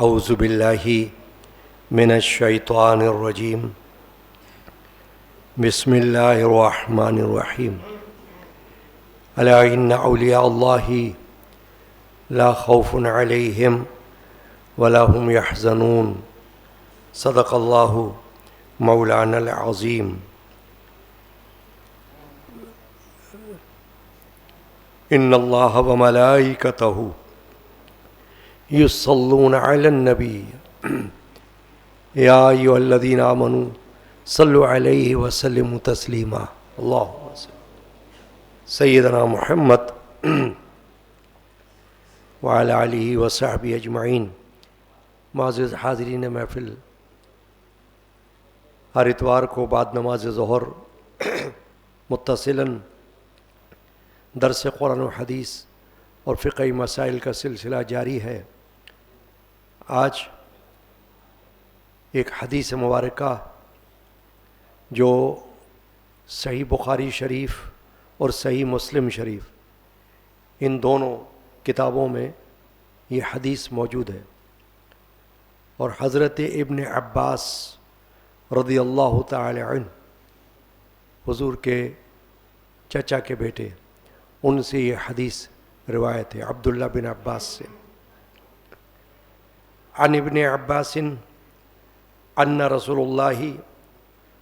اعوذ باللہ من الشیطان الرجیم بسم اللہ الرحمن الرحیم الا ان اولیاء اللہ لا خوف علیہم ولا هم يحزنون صدق اللہ مولانا العظیم۔ ان اللہ وملائکتہ یصلون علی النبی یا ایھا الذین آمنوا صلوا علیہ وسلموا تسلیما۔ اللہم سیدنا محمد وعلی آلہ وصحبہ اجمعین۔ معزز حاضرین محفل، ہر اتوار کو بعد نماز ظہر متصلاً درس قرآن و حدیث اور فقہی مسائل کا سلسلہ جاری ہے۔ آج ایک حدیث مبارکہ جو صحیح بخاری شریف اور صحیح مسلم شریف ان دونوں کتابوں میں یہ حدیث موجود ہے، اور حضرت ابن عباس رضی اللہ تعالی عنہ، حضور کے چچا کے بیٹے، ان سے یہ حدیث روایت ہے عبداللہ بن عباس سے۔ عن ابن عباس ان رسول اللہ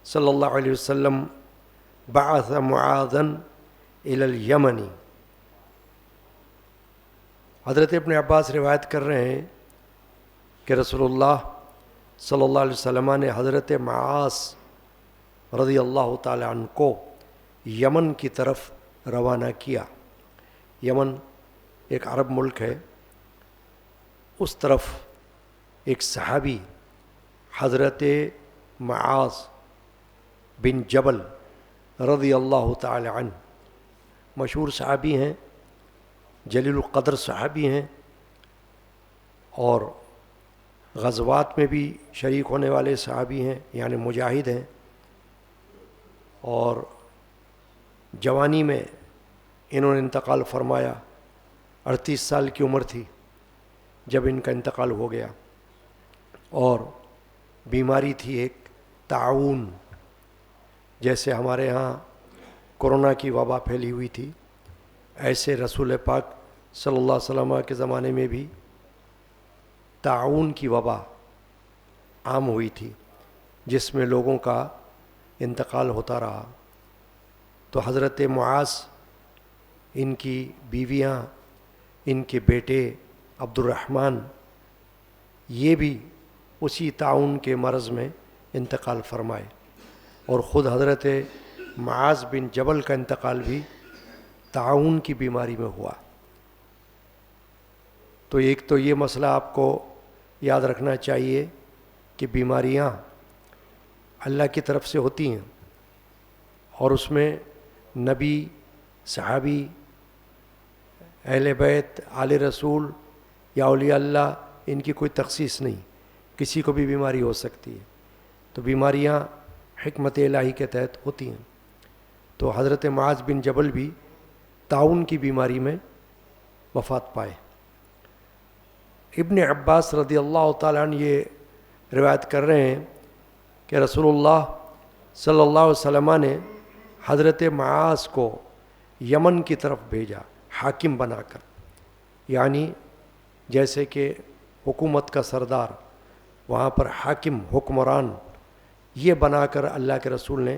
صلی اللہ علیہ وسلم بعث معاذا الی الیمن۔ حضرت ابن عباس روایت کر رہے ہیں کہ رسول اللہ صلی اللہ علیہ وسلم نے حضرت معاذ رضی اللہ تعالی عنہ کو یمن کی طرف روانہ کیا۔ یمن ایک عرب ملک ہے، اس طرف ایک صحابی حضرت معاذ بن جبل رضی اللہ تعالی عنہ، مشہور صحابی ہیں، جلیل القدر صحابی ہیں، اور غزوات میں بھی شریک ہونے والے صحابی ہیں، یعنی مجاہد ہیں، اور جوانی میں انہوں نے انتقال فرمایا۔ 38 سال کی عمر تھی جب ان کا انتقال ہو گیا، اور بیماری تھی ایک طاعون، جیسے ہمارے ہاں کورونا کی وبا پھیلی ہوئی تھی، ایسے رسول پاک صلی اللہ علیہ وسلم کے زمانے میں بھی طاعون کی وبا عام ہوئی تھی، جس میں لوگوں کا انتقال ہوتا رہا۔ تو حضرت معاذ، ان کی بیویاں، ان کے بیٹے عبد الرحمن، یہ بھی اسی طاعون کے مرض میں انتقال فرمائے، اور خود حضرت معاذ بن جبل کا انتقال بھی طاعون کی بیماری میں ہوا۔ تو ایک تو یہ مسئلہ آپ کو یاد رکھنا چاہیے کہ بیماریاں اللہ کی طرف سے ہوتی ہیں، اور اس میں نبی، صحابی، اہل بیت، آل رسول یا اولیاء اللہ، ان کی کوئی تخصیص نہیں، کسی کو بھی بیماری ہو سکتی ہے۔ تو بیماریاں حکمت الہی کے تحت ہوتی ہیں۔ تو حضرت معاذ بن جبل بھی طاعون کی بیماری میں وفات پائے۔ ابن عباس رضی اللہ تعالیٰ عنہ یہ روایت کر رہے ہیں کہ رسول اللہ صلی اللہ علیہ وسلم نے حضرت معاذ کو یمن کی طرف بھیجا حاکم بنا کر، یعنی جیسے کہ حکومت کا سردار، وہاں پر حاکم، حکمران، یہ بنا کر اللہ کے رسول نے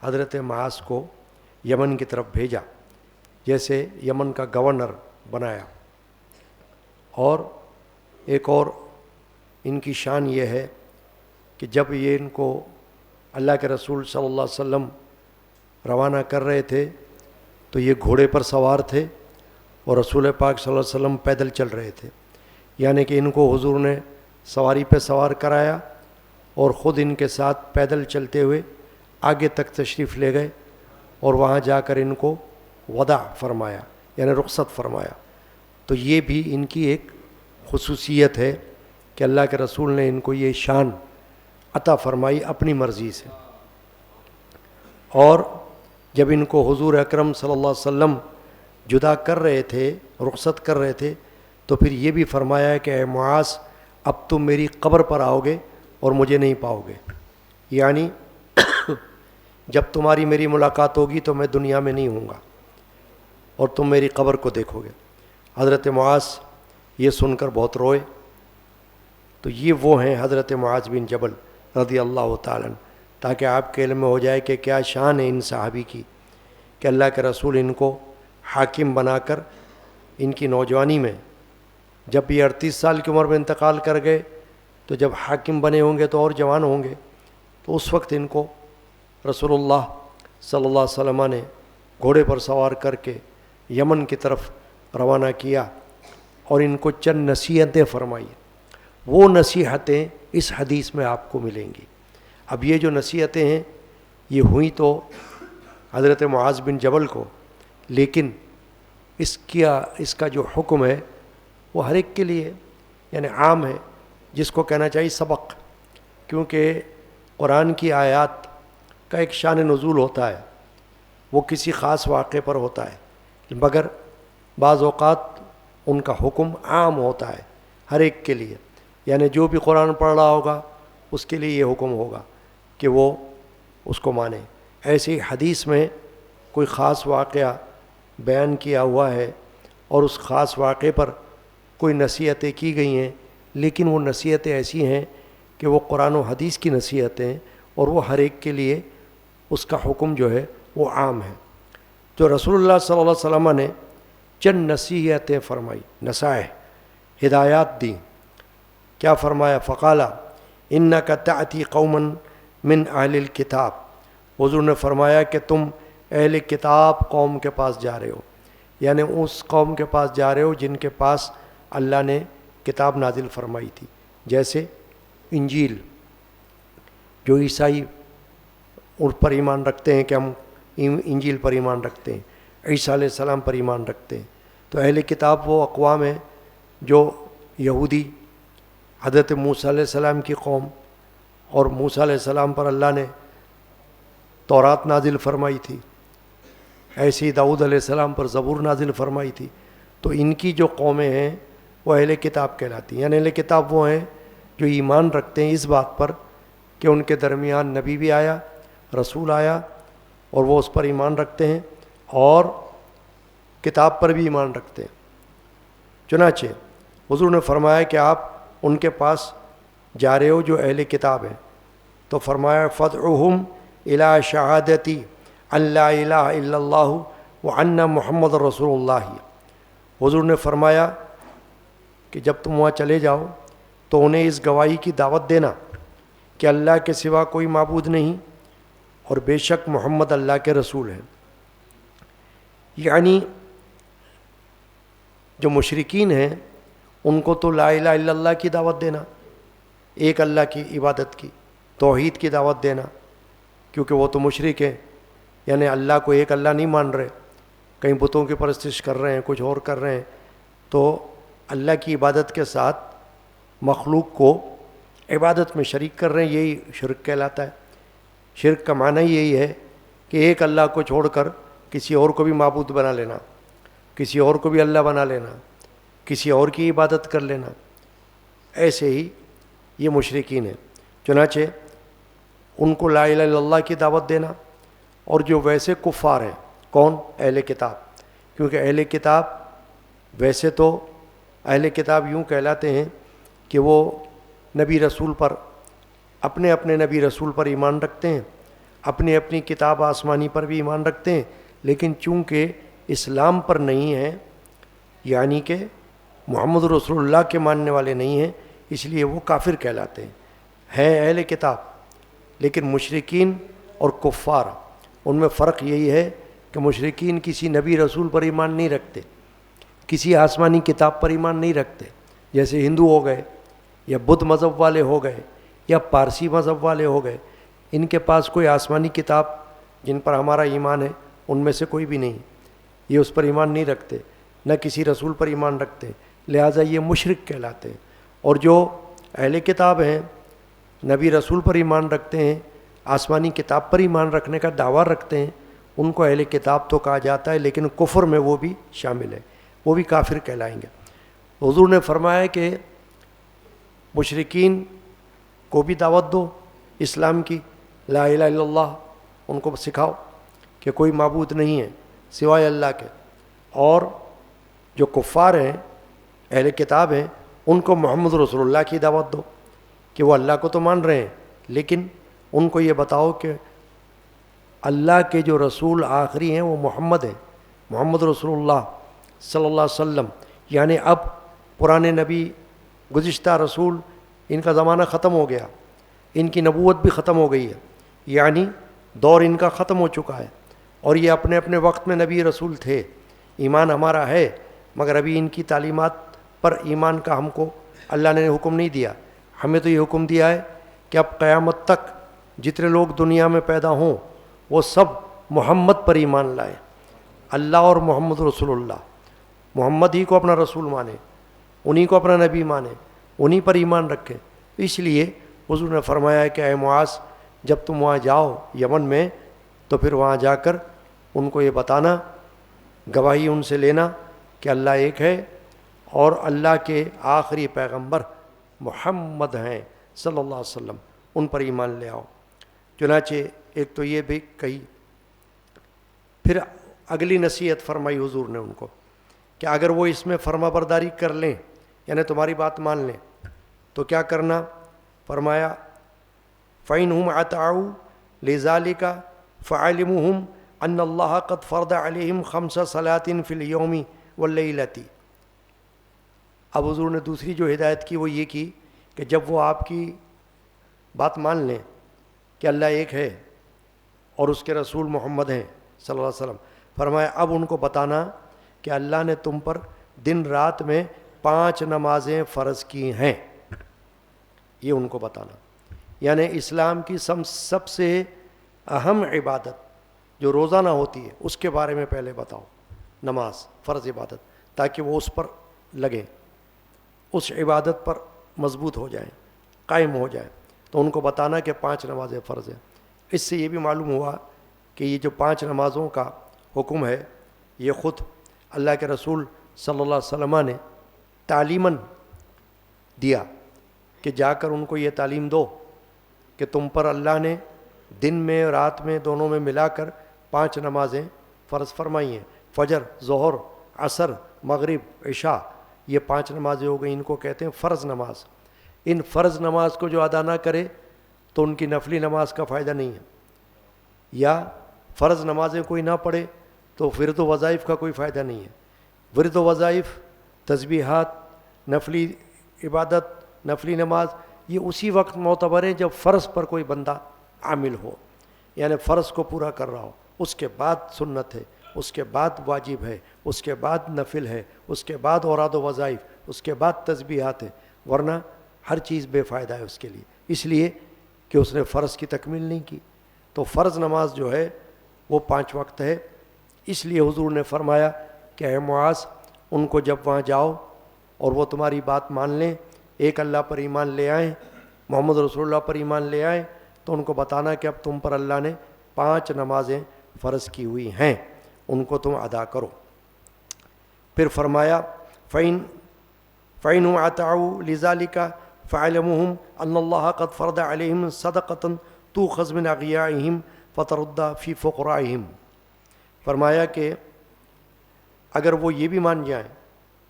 حضرت معاذ کو یمن کی طرف بھیجا، جیسے یمن کا گورنر بنایا۔ اور ایک اور ان کی شان یہ ہے کہ جب یہ ان کو اللہ کے رسول صلی اللہ علیہ وسلم روانہ کر رہے تھے تو یہ گھوڑے پر سوار تھے، اور رسول پاک صلی اللہ علیہ وسلم پیدل چل رہے تھے، یعنی کہ ان کو حضور نے سواری پہ سوار کرایا اور خود ان کے ساتھ پیدل چلتے ہوئے آگے تک تشریف لے گئے، اور وہاں جا کر ان کو وداع فرمایا، یعنی رخصت فرمایا۔ تو یہ بھی ان کی ایک خصوصیت ہے کہ اللہ کے رسول نے ان کو یہ شان عطا فرمائی اپنی مرضی سے۔ اور جب ان کو حضور اکرم صلی اللہ علیہ وسلم جدا کر رہے تھے، رخصت کر رہے تھے، تو پھر یہ بھی فرمایا کہ اے معاذ اب تم میری قبر پر آؤ گے اور مجھے نہیں پاؤ گے، یعنی جب تمہاری میری ملاقات ہوگی تو میں دنیا میں نہیں ہوں گا اور تم میری قبر کو دیکھو گے۔ حضرت معاذ یہ سن کر بہت روئے۔ تو یہ وہ ہیں حضرت معاذ بن جبل رضی اللہ تعالیٰ عنہ، تاکہ آپ کے علم میں ہو جائے کہ کیا شان ہے ان صحابی کی، کہ اللہ کے رسول ان کو حاکم بنا کر ان کی نوجوانی میں، جب یہ 38 سال کی عمر میں انتقال کر گئے تو جب حاکم بنے ہوں گے تو اور جوان ہوں گے، تو اس وقت ان کو رسول اللہ صلی اللہ علیہ وسلم نے گھوڑے پر سوار کر کے یمن کی طرف روانہ کیا اور ان کو چند نصیحتیں فرمائی۔ وہ نصیحتیں اس حدیث میں آپ کو ملیں گی۔ اب یہ جو نصیحتیں ہیں یہ ہوئی تو حضرت معاذ بن جبل کو، لیکن اس کا جو حکم ہے وہ ہر ایک کے لیے یعنی عام ہے، جس کو کہنا چاہیے سبق، کیونکہ قرآن کی آیات کا ایک شان نزول ہوتا ہے، وہ کسی خاص واقعے پر ہوتا ہے، مگر بعض اوقات ان کا حکم عام ہوتا ہے ہر ایک کے لیے، یعنی جو بھی قرآن پڑھ رہا ہوگا اس کے لیے یہ حکم ہوگا کہ وہ اس کو مانے۔ ایسی حدیث میں کوئی خاص واقعہ بیان کیا ہوا ہے اور اس خاص واقعے پر کوئی نصیحتیں کی گئی ہیں، لیکن وہ نصیحتیں ایسی ہیں کہ وہ قرآن و حدیث کی نصیحتیں ہیں اور وہ ہر ایک کے لیے اس کا حکم جو ہے وہ عام ہے۔ جو رسول اللہ صلی اللہ علیہ وسلم نے چند نصیحتیں فرمائی، نصائح، ہدایات دیں، کیا فرمایا؟ فقالا انک تأتی قوما من اہل الکتاب، حضور نے فرمایا کہ تم اہل کتاب قوم کے پاس جا رہے ہو، یعنی اس قوم کے پاس جا رہے ہو جن کے پاس اللہ نے کتاب نازل فرمائی تھی، جیسے انجیل، جو عیسائی ان پر ایمان رکھتے ہیں کہ ہم انجیل پر ایمان رکھتے ہیں، عیسیٰ علیہ السلام پر ایمان رکھتے ہیں۔ تو اہل کتاب وہ اقوام ہیں جو یہودی، حضرت موسیٰ علیہ السلام کی قوم، اور موسیٰ علیہ السلام پر اللہ نے تورات نازل فرمائی تھی، ایسے ہی داؤد علیہ السلام پر زبور نازل فرمائی تھی۔ تو ان کی جو قومیں ہیں وہ اہل کتاب کہلاتی ہیں، یعنی اہل کتاب وہ ہیں جو ایمان رکھتے ہیں اس بات پر کہ ان کے درمیان نبی بھی آیا، رسول آیا، اور وہ اس پر ایمان رکھتے ہیں اور کتاب پر بھی ایمان رکھتے ہیں۔ چنانچہ حضور نے فرمایا کہ آپ ان کے پاس جا رہے ہو جو اہل کتاب ہیں، تو فرمایا فدعوہم الی شہادتی ان لا الہ الا اللہ وان محمد رسول اللہ۔ حضور نے فرمایا کہ جب تم وہاں چلے جاؤ تو انہیں اس گواہی کی دعوت دینا کہ اللہ کے سوا کوئی معبود نہیں اور بے شک محمد اللہ کے رسول ہیں۔ یعنی جو مشرکین ہیں ان کو تو لا الہ الا اللہ کی دعوت دینا، ایک اللہ کی عبادت کی، توحید کی دعوت دینا، کیونکہ وہ تو مشرک ہیں، یعنی اللہ کو ایک اللہ نہیں مان رہے، کہیں بتوں کی پرستش کر رہے ہیں، کچھ اور کر رہے ہیں، تو اللہ کی عبادت کے ساتھ مخلوق کو عبادت میں شریک کر رہے ہیں، یہی شرک کہلاتا ہے۔ شرک کا معنی یہی ہے کہ ایک اللہ کو چھوڑ کر کسی اور کو بھی معبود بنا لینا، کسی اور کو بھی اللہ بنا لینا، کسی اور کی عبادت کر لینا، ایسے ہی یہ مشرکین ہیں۔ چنانچہ ان کو لا الہ الا اللہ کی دعوت دینا، اور جو ویسے کفار ہیں، کون؟ اہل کتاب، کیونکہ اہل کتاب ویسے تو اہل کتاب یوں کہلاتے ہیں کہ وہ نبی رسول پر، اپنے اپنے نبی رسول پر ایمان رکھتے ہیں، اپنی اپنی کتاب آسمانی پر بھی ایمان رکھتے ہیں، لیکن چونکہ اسلام پر نہیں ہیں، یعنی کہ محمد رسول اللہ کے ماننے والے نہیں ہیں، اس لیے وہ کافر کہلاتے ہیں اہل کتاب۔ لیکن مشرکین اور کفار، ان میں فرق یہی ہے کہ مشرکین کسی نبی رسول پر ایمان نہیں رکھتے، کسی آسمانی کتاب پر ایمان نہیں رکھتے، جیسے ہندو ہو گئے یا بدھ مذہب والے ہو گئے یا پارسی مذہب والے ہو گئے، ان کے پاس کوئی آسمانی کتاب جن پر ہمارا ایمان ہے ان میں سے کوئی بھی نہیں، یہ اس پر ایمان نہیں رکھتے، نہ کسی رسول پر ایمان رکھتے، لہٰذا یہ مشرک کہلاتے ہیں۔ اور جو اہل کتاب ہیں، نبی رسول پر ایمان رکھتے ہیں، آسمانی کتاب پر ایمان رکھنے کا دعویٰ رکھتے ہیں، ان کو اہل کتاب تو کہا جاتا ہے، لیکن کفر میں وہ بھی شامل ہے، وہ بھی کافر کہلائیں گے۔ حضور نے فرمایا کہ مشرکین کو بھی دعوت دو اسلام کی، لا الہ الا اللہ ان کو سکھاؤ کہ کوئی معبود نہیں ہے سوائے اللہ کے، اور جو کفار ہیں اہل کتاب ہیں ان کو محمد رسول اللہ کی دعوت دو کہ وہ اللہ کو تو مان رہے ہیں، لیکن ان کو یہ بتاؤ کہ اللہ کے جو رسول آخری ہیں وہ محمد ہیں، محمد رسول اللہ صلی اللہ علیہ وسلم۔ یعنی اب پرانے نبی گزشتہ رسول ان کا زمانہ ختم ہو گیا، ان کی نبوت بھی ختم ہو گئی ہے، یعنی دور ان کا ختم ہو چکا ہے، اور یہ اپنے اپنے وقت میں نبی رسول تھے، ایمان ہمارا ہے، مگر ابھی ان کی تعلیمات پر ایمان کا ہم کو اللہ نے حکم نہیں دیا۔ ہمیں تو یہ حکم دیا ہے کہ اب قیامت تک جتنے لوگ دنیا میں پیدا ہوں وہ سب محمد پر ایمان لائیں، اللہ اور محمد رسول اللہ، محمد ہی کو اپنا رسول مانے، انہی کو اپنا نبی مانے، انہی پر ایمان رکھیں۔ اس لیے حضور نے فرمایا ہے کہ اے معاذ جب تم وہاں جاؤ یمن میں تو پھر وہاں جا کر ان کو یہ بتانا، گواہی ان سے لینا کہ اللہ ایک ہے اور اللہ کے آخری پیغمبر محمد ہیں صلی اللہ علیہ وسلم، ان پر ایمان لے آؤ۔ چنانچہ ایک تو یہ بھی کہی، پھر اگلی نصیحت فرمائی حضور نے ان کو کہ اگر وہ اس میں فرما برداری کر لیں، یعنی تمہاری بات مان لیں، تو کیا کرنا؟ فرمایا فَإِنْهُمْ عَتَعُوا لِذَلِكَ فَعَلِمُهُمْ أَنَّ اللَّهَ قَدْ فَرَضَ عَلَيْهِمْ 5 صَلَاةٍ فِي الْيَوْمِ وَاللَّيْلَةِ۔ اب حضور نے دوسری جو ہدایت کی وہ یہ کی کہ جب وہ آپ کی بات مان لیں کہ اللہ ایک ہے اور اس کے رسول محمد ہیں صلی اللہ علیہ وسلم، فرمایا اب ان کو بتانا کہ اللہ نے تم پر دن رات میں 5 نمازیں فرض کی ہیں، یہ ان کو بتانا۔ یعنی اسلام کی سب سے اہم عبادت جو روزانہ ہوتی ہے اس کے بارے میں پہلے بتاؤ، نماز فرض عبادت، تاکہ وہ اس پر لگیں، اس عبادت پر مضبوط ہو جائیں، قائم ہو جائیں۔ تو ان کو بتانا کہ 5 نمازیں فرض ہیں۔ اس سے یہ بھی معلوم ہوا کہ یہ جو 5 نمازوں کا حکم ہے یہ خود اللہ کے رسول صلی اللہ علیہ وسلم نے تعلیماً دیا کہ جا کر ان کو یہ تعلیم دو کہ تم پر اللہ نے دن میں رات میں دونوں میں ملا کر 5 نمازیں فرض فرمائی ہیں، فجر، ظہر، عصر، مغرب، عشاء، یہ 5 نمازیں ہو گئی، ان کو کہتے ہیں فرض نماز۔ ان فرض نماز کو جو ادا نہ کرے تو ان کی نفلی نماز کا فائدہ نہیں ہے، یا فرض نمازیں کوئی نہ پڑھے تو ورد و وظائف کا کوئی فائدہ نہیں ہے۔ ورد و وظائف، تسبیحات، نفلی عبادت، نفلی نماز، یہ اسی وقت معتبر ہے جب فرض پر کوئی بندہ عامل ہو، یعنی فرض کو پورا کر رہا ہو، اس کے بعد سنت ہے، اس کے بعد واجب ہے، اس کے بعد نفل ہے، اس کے بعد اوراد و وظائف، اس کے بعد تسبیحات ہے، ورنہ ہر چیز بے فائدہ ہے اس کے لیے، اس لیے کہ اس نے فرض کی تکمیل نہیں کی۔ تو فرض نماز جو ہے وہ 5 وقت ہے۔ اس لیے حضور نے فرمایا کہ اے معاذ ان کو جب وہاں جاؤ اور وہ تمہاری بات مان لیں، ایک اللہ پر ایمان لے آئیں، محمد رسول اللہ پر ایمان لے آئیں، تو ان کو بتانا کہ اب تم پر اللہ نے 5 نمازیں فرض کی ہوئی ہیں، ان کو تم ادا کرو۔ پھر فرمایا فَإِنْهُمْ عَتَعُوا لِذَلِكَ فَعَلِمُهُمْ أَنَّ اللَّهَ قَدْ فَرَضَ عَلَيْهِمْ صَدَقَةً تُؤْخَذُ مِنْ أَغْنِيَائِهِمْ فَتُرَدُّ فِي فُقَرَائِهِمْ۔ فرمایا کہ اگر وہ یہ بھی مان جائیں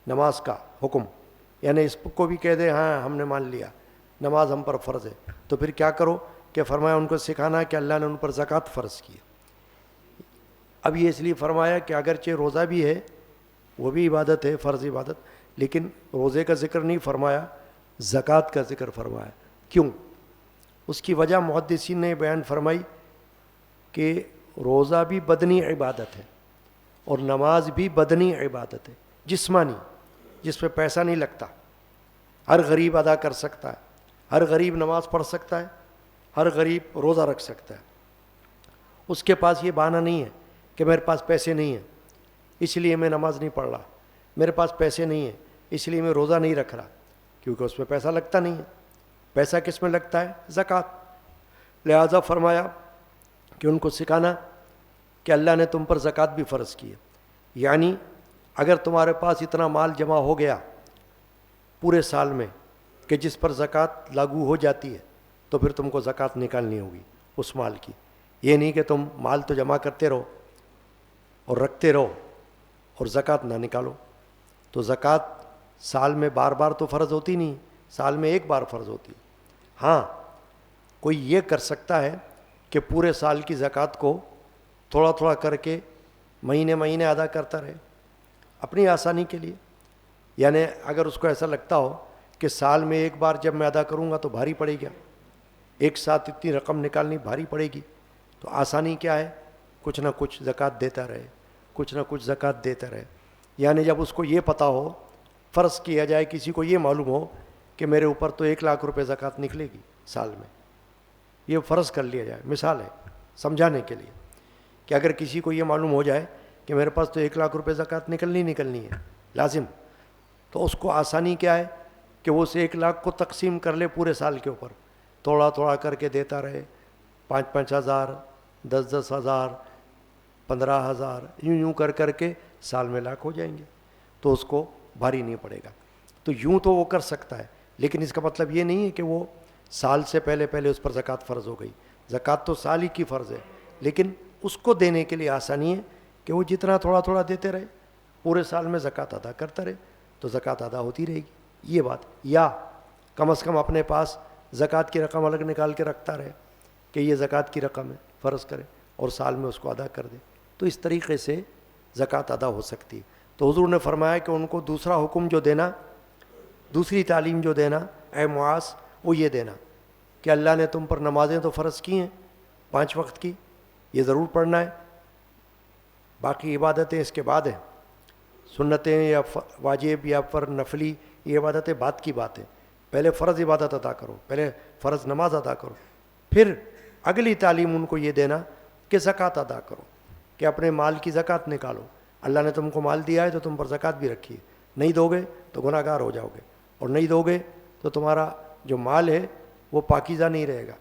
نماز کا حکم، یعنی اس کو بھی کہہ دیں ہاں ہم نے مان لیا نماز ہم پر فرض ہے، تو پھر کیا کرو کہ فرمایا ان کو سکھانا کہ اللہ نے ان پر زکوٰۃ فرض کی ہے۔ اب یہ اس لیے فرمایا کہ اگرچہ روزہ بھی ہے، وہ بھی عبادت ہے، فرض عبادت، لیکن روزے کا ذکر نہیں فرمایا، زکوٰۃ کا ذکر فرمایا۔ کیوں؟ اس کی وجہ محدثین نے بیان فرمائی کہ روزہ بھی بدنی عبادت ہے اور نماز بھی بدنی عبادت ہے، جسمانی، جس پہ پیسہ نہیں لگتا، ہر غریب ادا کر سکتا ہے، ہر غریب نماز پڑھ سکتا ہے، ہر غریب روزہ رکھ سکتا ہے۔ اس کے پاس یہ بہانہ نہیں ہے کہ میرے پاس پیسے نہیں ہیں اس لیے میں نماز نہیں پڑھ رہا، میرے پاس پیسے نہیں ہیں اس لیے میں روزہ نہیں رکھ رہا، کیونکہ اس میں پیسہ لگتا نہیں ہے۔ پیسہ کس میں لگتا ہے؟ زکوٰۃ۔ لہذا فرمایا کہ ان کو سکھانا کہ اللہ نے تم پر زکوٰۃ بھی فرض کی ہے، یعنی اگر تمہارے پاس اتنا مال جمع ہو گیا پورے سال میں کہ جس پر زکوٰۃ لاگو ہو جاتی ہے تو پھر تم کو زکوٰۃ نکالنی ہوگی اس مال کی. یہ نہیں کہ تم مال تو جمع کرتے رہو اور رکھتے رہو اور زکوٰۃ نہ نکالو. تو زکوٰۃ سال میں بار بار تو فرض ہوتی نہیں، سال میں ایک بار فرض ہوتی. ہاں کوئی یہ کر سکتا ہے کہ پورے سال کی زکوٰۃ کو تھوڑا تھوڑا کر کے مہینے مہینے ادا کرتا رہے اپنی آسانی کے لیے. یعنی اگر اس کو ایسا لگتا ہو کہ سال میں ایک بار جب میں ادا کروں گا تو بھاری پڑے گا، ایک ساتھ اتنی رقم نکالنی بھاری پڑے گی، تو آسانی کیا ہے، کچھ نہ کچھ زکوٰۃ دیتا رہے، کچھ نہ کچھ زکوٰۃ دیتا رہے. یعنی جب اس کو یہ پتہ ہو، فرض کیا جائے کسی کو یہ معلوم ہو کہ میرے اوپر تو 1,00,000 روپے زکوٰۃ نکلے گی سال میں، یہ فرض کر لیا جائے، مثال ہے سمجھانے کے لیے، کہ اگر کسی کو یہ معلوم ہو جائے کہ میرے پاس تو 1,00,000 روپے زکوٰۃ نکلنی ہے لازم، تو اس کو آسانی کیا ہے کہ وہ اس 1,00,000 کو تقسیم کر لے پورے سال کے اوپر، تھوڑا تھوڑا کر کے دیتا رہے، 5,000 5,000 10,000 15,000 یوں کر کے سال میں 1,00,000 ہو جائیں گے، تو اس کو بھاری نہیں پڑے گا. تو یوں تو وہ کر سکتا ہے، لیکن اس کا مطلب یہ نہیں ہے کہ وہ سال سے پہلے اس پر زکوٰۃ فرض ہو گئی. زکوٰۃ تو سال ہی کی فرض ہے، لیکن اس کو دینے کے لیے آسانی ہے کہ وہ جتنا تھوڑا تھوڑا دیتے رہے، پورے سال میں زکوٰۃ ادا کرتا رہے، تو زکوٰۃ ادا ہوتی رہے گی. یہ بات، یا کم از کم اپنے پاس زکوٰۃ کی رقم الگ نکال کے رکھتا رہے کہ یہ زکوٰۃ کی رقم ہے، فرض کرے، اور سال میں اس کو ادا کر دے. تو اس طریقے سے زکوٰۃ ادا ہو سکتی ہے. تو حضور نے فرمایا کہ ان کو دوسرا حکم جو دینا، دوسری تعلیم جو دینا، اے معاذ، وہ یہ دینا کہ اللہ نے تم پر نمازیں تو فرض کی ہیں 5 وقت کی، یہ ضرور پڑھنا ہے، باقی عبادتیں اس کے بعد ہیں، سنتیں یا واجب یا پر نفلی، یہ عبادتیں بعد کی بات ہے. پہلے فرض عبادت ادا کرو، پہلے فرض نماز ادا کرو، پھر اگلی تعلیم ان کو یہ دینا کہ زکوٰۃ ادا کرو، کہ اپنے مال کی زکوٰۃ نکالو. اللہ نے تم کو مال دیا ہے تو تم پر زکوٰۃ بھی رکھی ہے، نہیں دو گے تو گناہ گار ہو جاؤ گے، اور نہیں دو گے تو تمہارا جو مال ہے وہ پاکیزہ نہیں رہے گا.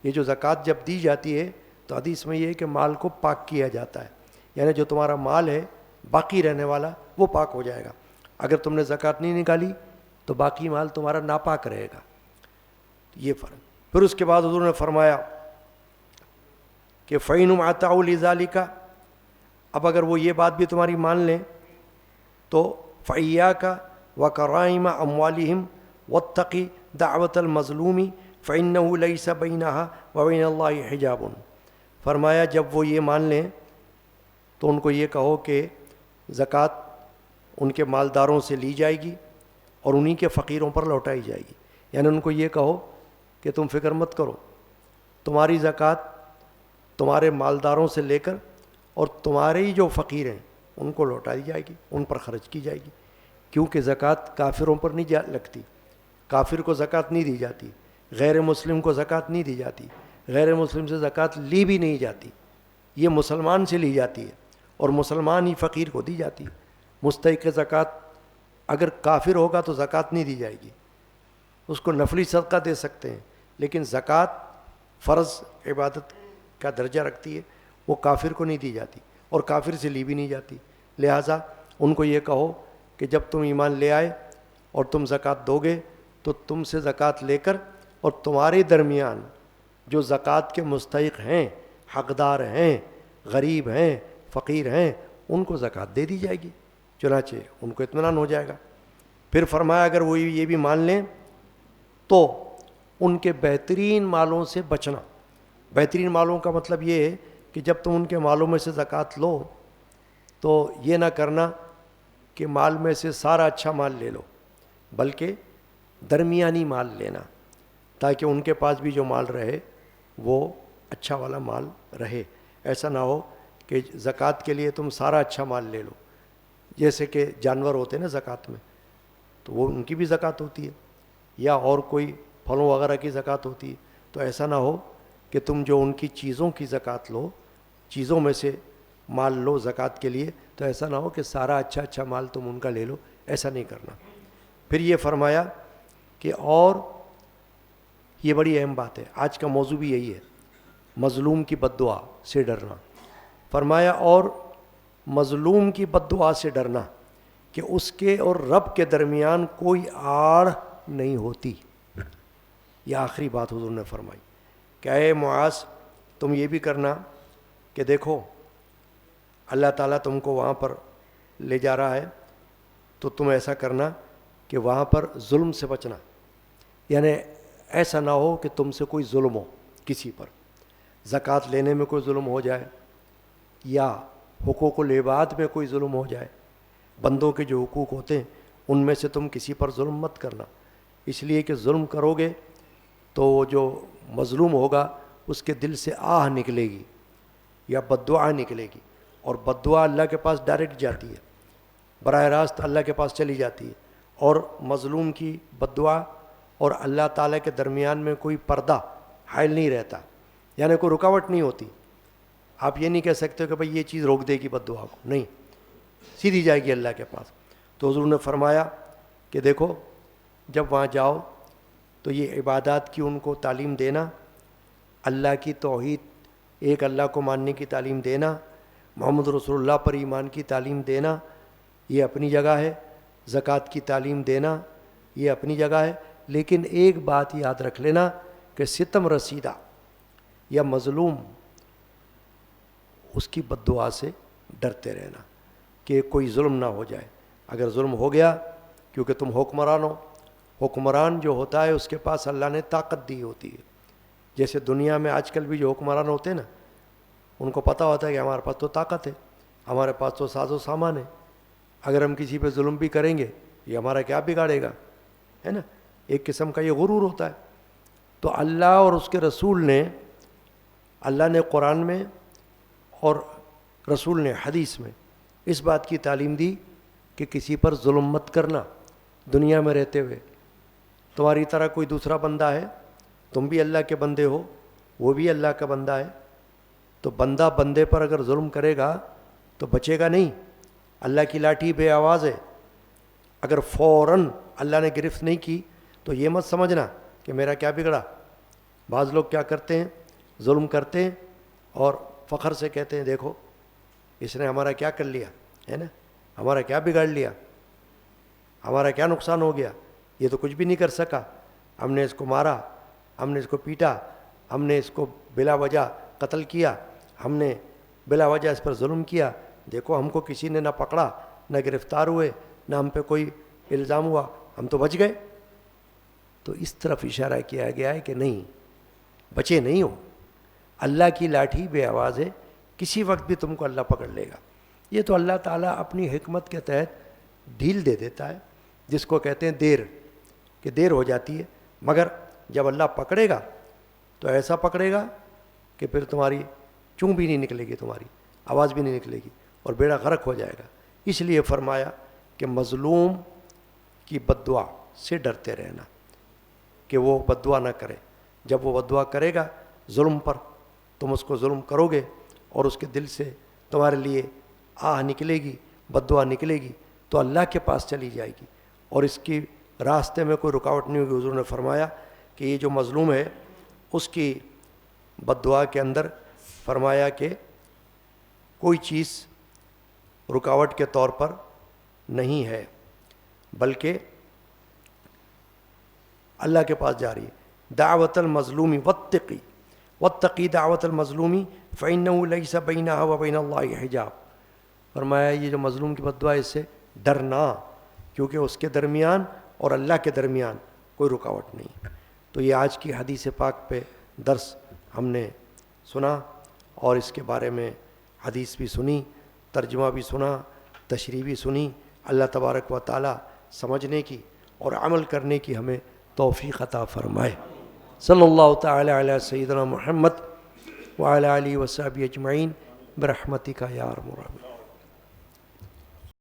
یہ جو زکوٰۃ جب دی جاتی ہے تو حدیث میں یہ ہے کہ مال کو پاک کیا جاتا ہے، یعنی جو تمہارا مال ہے باقی رہنے والا وہ پاک ہو جائے گا. اگر تم نے زکوٰۃ نہیں نکالی تو باقی مال تمہارا ناپاک رہے گا. یہ فرق. پھر اس کے بعد حضور نے فرمایا کہ فَإِنْهُمْ أَطَاعُوا لِذَلِكَ، اب اگر وہ یہ بات بھی تمہاری مان لیں تو فَإِيَّاكَ وَكَرَائِمَ أَمْوَالِهِمْ وَاتَّقِ دَعْوَةَ الْمَظْلُومِ فَإِنَّهُ لَيْسَ بَيْنَهَا وَبَيْنَ اللَّهِ حِجَابٌ. فرمایا جب وہ یہ مان لیں تو ان کو یہ کہو کہ زکوٰۃ ان کے مالداروں سے لی جائے گی اور انہی کے فقیروں پر لوٹائی جائے گی. یعنی ان کو یہ کہو کہ تم فکر مت کرو، تمہاری زکوٰۃ تمہارے مالداروں سے لے کر اور تمہارے ہی جو فقیر ہیں ان کو لوٹائی جائے گی، ان پر خرچ کی جائے گی. کیونکہ زکوٰۃ کافروں پر نہیں لگتی، کافر کو زکوٰۃ نہیں دی جاتی، غیر مسلم کو زکوٰۃ نہیں دی جاتی، غیر مسلم سے زکوٰۃ لی بھی نہیں جاتی، یہ مسلمان سے لی جاتی ہے اور مسلمان ہی فقیر کو دی جاتی. مستحق زکوٰۃ اگر کافر ہوگا تو زکوٰۃ نہیں دی جائے گی، اس کو نفلی صدقہ دے سکتے ہیں، لیکن زکوٰۃ فرض عبادت کا درجہ رکھتی ہے، وہ کافر کو نہیں دی جاتی اور کافر سے لی بھی نہیں جاتی. لہٰذا ان کو یہ کہو کہ جب تم ایمان لے آئے اور تم زکوٰۃ دو گے تو تم سے زکوٰۃ لے کر اور تمہارے درمیان جو زکوٰۃ کے مستحق ہیں، حقدار ہیں، غریب ہیں، فقیر ہیں، ان کو زکوٰۃ دے دی جائے گی. چنانچہ ان کو اطمینان ہو جائے گا. پھر فرمایا اگر وہ یہ بھی مان لیں تو ان کے بہترین مالوں سے بچنا. بہترین مالوں کا مطلب یہ ہے کہ جب تم ان کے مالوں میں سے زکوٰۃ لو تو یہ نہ کرنا کہ مال میں سے سارا اچھا مال لے لو، بلکہ درمیانی مال لینا، تاکہ ان کے پاس بھی جو مال رہے وہ اچھا والا مال رہے. ایسا نہ ہو کہ زکوٰۃ کے لیے تم سارا اچھا مال لے لو. جیسے کہ جانور ہوتے ہیں نا زکوٰۃ میں، تو وہ ان کی بھی زکوٰۃ ہوتی ہے، یا اور کوئی پھلوں وغیرہ کی زکوٰۃ ہوتی ہے. تو ایسا نہ ہو کہ تم جو ان کی چیزوں کی زکوٰۃ لو، چیزوں میں سے مال لو زکوٰۃ کے لیے، تو ایسا نہ ہو کہ سارا اچھا مال تم ان کا لے لو، ایسا نہیں کرنا. پھر یہ فرمایا کہ اور یہ بڑی اہم بات ہے، آج کا موضوع بھی یہی ہے، مظلوم کی بد دعا سے ڈرنا. فرمایا اور مظلوم کی بد دعا سے ڈرنا کہ اس کے اور رب کے درمیان کوئی آڑ نہیں ہوتی. یہ آخری بات حضور نے فرمائی کہ اے معاذ تم یہ بھی کرنا کہ دیکھو اللہ تعالیٰ تم کو وہاں پر لے جا رہا ہے تو تم ایسا کرنا کہ وہاں پر ظلم سے بچنا، یعنی ایسا نہ ہو کہ تم سے کوئی ظلم ہو کسی پر، زکوٰۃ لینے میں کوئی ظلم ہو جائے یا حقوق العباد میں کوئی ظلم ہو جائے، بندوں کے جو حقوق ہوتے ہیں ان میں سے تم کسی پر ظلم مت کرنا، اس لیے کہ ظلم کرو گے تو وہ جو مظلوم ہوگا اس کے دل سے آہ نکلے گی یا بد دعا نکلے گی، اور بد دعا اللہ کے پاس ڈائریکٹ جاتی ہے، براہ راست اللہ کے پاس چلی جاتی ہے، اور مظلوم کی بد دعا اور اللہ تعالیٰ کے درمیان میں کوئی پردہ حائل نہیں رہتا، یعنی کوئی رکاوٹ نہیں ہوتی۔ آپ یہ نہیں کہہ سکتے کہ بھئی یہ چیز روک دے گی بد دعا کو، نہیں، سیدھی جائے گی اللہ کے پاس۔ تو حضور نے فرمایا کہ دیکھو جب وہاں جاؤ تو یہ عبادات کی ان کو تعلیم دینا، اللہ کی توحید ایک اللہ کو ماننے کی تعلیم دینا، محمد رسول اللہ پر ایمان کی تعلیم دینا، یہ اپنی جگہ ہے، زکوٰۃ کی تعلیم دینا یہ اپنی جگہ ہے، لیکن ایک بات یاد رکھ لینا کہ ستم رسیدہ یا مظلوم اس کی بد دعا سے ڈرتے رہنا کہ کوئی ظلم نہ ہو جائے۔ اگر ظلم ہو گیا، کیونکہ تم حکمران ہو، حکمران جو ہوتا ہے اس کے پاس اللہ نے طاقت دی ہوتی ہے، جیسے دنیا میں آج کل بھی جو حکمران ہوتے ہیں نا ان کو پتہ ہوتا ہے کہ ہمارے پاس تو طاقت ہے، ہمارے پاس تو ساز و سامان ہے، اگر ہم کسی پہ ظلم بھی کریں گے یہ ہمارا کیا بگاڑے گا، ہے نا، ایک قسم کا یہ غرور ہوتا ہے۔ تو اللہ اور اس کے رسول نے، اللہ نے قرآن میں اور رسول نے حدیث میں اس بات کی تعلیم دی کہ کسی پر ظلم مت کرنا دنیا میں رہتے ہوئے۔ تمہاری طرح کوئی دوسرا بندہ ہے، تم بھی اللہ کے بندے ہو، وہ بھی اللہ کا بندہ ہے، تو بندہ بندے پر اگر ظلم کرے گا تو بچے گا نہیں، اللہ کی لاٹھی بے آواز ہے، اگر فوراً اللہ نے گرفت نہیں کی تو یہ مت سمجھنا کہ میرا کیا بگڑا۔ بعض لوگ کیا کرتے ہیں، ظلم کرتے ہیں اور فخر سے کہتے ہیں دیکھو اس نے ہمارا کیا کر لیا، ہے نا، ہمارا کیا بگاڑ لیا، ہمارا کیا نقصان ہو گیا، یہ تو کچھ بھی نہیں کر سکا، ہم نے اس کو مارا، ہم نے اس کو پیٹا، ہم نے اس کو بلا وجہ قتل کیا، ہم نے بلا وجہ اس پر ظلم کیا، دیکھو ہم کو کسی نے نہ پکڑا، نہ گرفتار ہوئے، نہ ہم پہ کوئی الزام ہوا، ہم تو بچ گئے۔ تو اس طرف اشارہ کیا گیا ہے کہ نہیں، بچے نہیں ہو، اللہ کی لاٹھی بے آواز ہے، کسی وقت بھی تم کو اللہ پکڑ لے گا۔ یہ تو اللہ تعالیٰ اپنی حکمت کے تحت ڈھیل دے دیتا ہے، جس کو کہتے ہیں دیر، کہ دیر ہو جاتی ہے، مگر جب اللہ پکڑے گا تو ایسا پکڑے گا کہ پھر تمہاری چونگ بھی نہیں نکلے گی، تمہاری آواز بھی نہیں نکلے گی، اور بیڑا غرق ہو جائے گا۔ اس لیے فرمایا کہ مظلوم کی بد دعا سے ڈرتے رہنا کہ وہ بد دعا نہ کرے، جب وہ بد دعا کرے گا ظلم پر، تم اس کو ظلم کرو گے اور اس کے دل سے تمہارے لیے آہ نکلے گی، بد دعا نکلے گی، تو اللہ کے پاس چلی جائے گی اور اس کی راستے میں کوئی رکاوٹ نہیں ہوگی۔ حضور نے فرمایا کہ یہ جو مظلوم ہے اس کی بد دعا کے اندر فرمایا کہ کوئی چیز رکاوٹ کے طور پر نہیں ہے، بلکہ اللہ کے پاس جا رہی ہے۔ دعوت المظلوم واتقی دعوت المظلوم فإنه ليس بينها وبين الله حجاب۔ فرمایا یہ جو مظلوم کی بد دعا ہے اس سے ڈرنا، کیونکہ اس کے درمیان اور اللہ کے درمیان کوئی رکاوٹ نہیں۔ تو یہ آج کی حدیث پاک پہ درس ہم نے سنا، اور اس کے بارے میں حدیث بھی سنی، ترجمہ بھی سنا، تشریح بھی سنی۔ اللہ تبارک و تعالی سمجھنے کی اور عمل کرنے کی ہمیں توفیق عطا فرمائے۔ صلی اللہ تعالی علی سیدنا محمد وعلی آلہ وصحبہ اجمعین برحمتک یا ارحم الراحمین۔